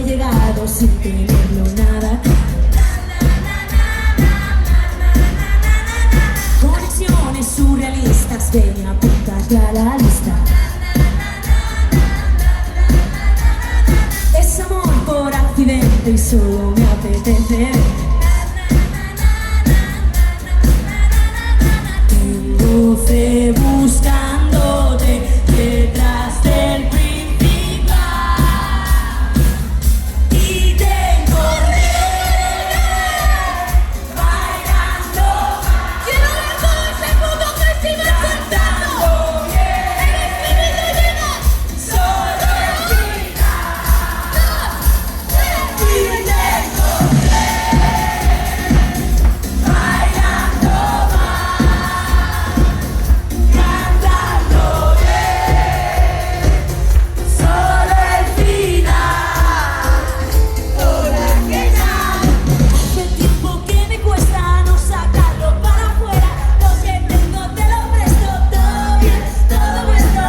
llegado sin tenerlo nada. Conexiones surrealistas, ven y apúntate a la lista. Es amor por accidente y solo me apetece. Tengo fe buscándote detrás del principal y te encontré bailando. Quiero ver todo ese puto festival cantando. Eres mi vida llena, solo el final. Y te encontré bailando más, cantando bien, solo el final. Ahora que ya hace tiempo que me cuesta no sacarlo para afuera. Lo que tengo te lo presto, todo bien, todo puesto.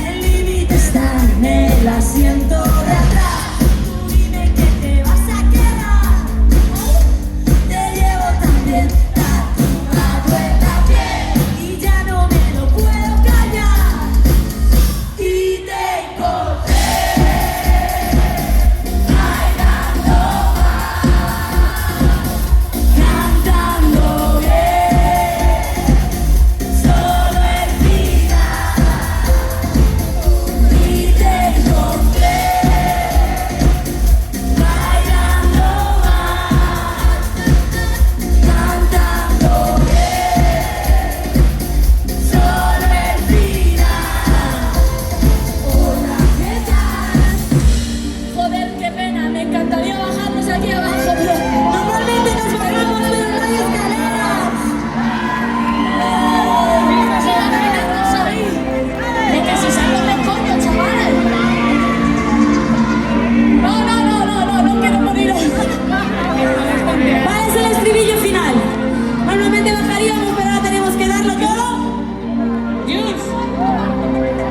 El límite está en el asiento de atrás. Tú dime que te vas a quedar. Te llevo también tatuado en la piel y ya no me lo puedo callar. Y te encontré bailando más, cantando bien, solo el final. Y te encontré bailando más, cantando bien, solo el final. Hola, ¿qué tal? Joder, qué pena, me encantaría bajarnos aquí abajo, pero normalmente nos bajamos de las escaleras. Imaginarnos ahí, de casi salgo de coño, chaval. No quiero morir. Vale, es el estribillo final. Normalmente bajaríamos, pero ahora tenemos que darlo todo. Dios.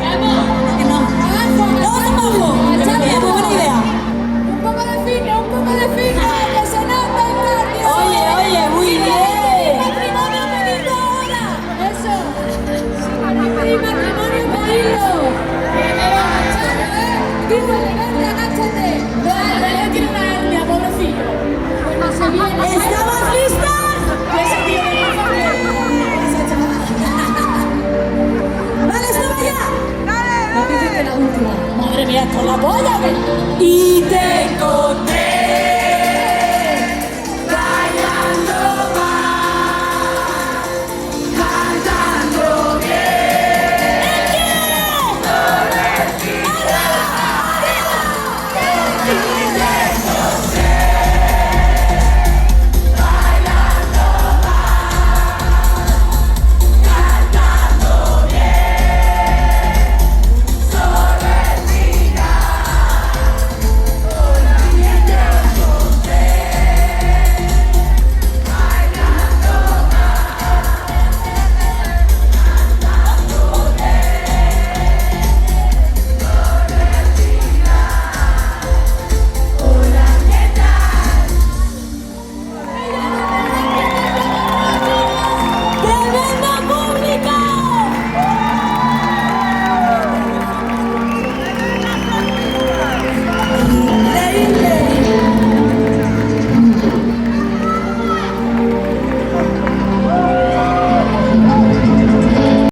¡Vamos! No. ¡Todos abajo! Buena idea. Un poco de fino, que se nota el cardio. Oye, muy bien. Matrimonio pedido ahora. Eso. Mi matrimonio pedido. Digo, elegante, agáchate. Vale, yo quiero una hernia, pobrecillo. Bueno, se viene. ¿Estamos listos? Ese tío de Vale, estamos ya. La primera y la última. Madre mía, con la polla. Y te encontré bailando más, cantando bien. ¿El qué? ¡Arriba!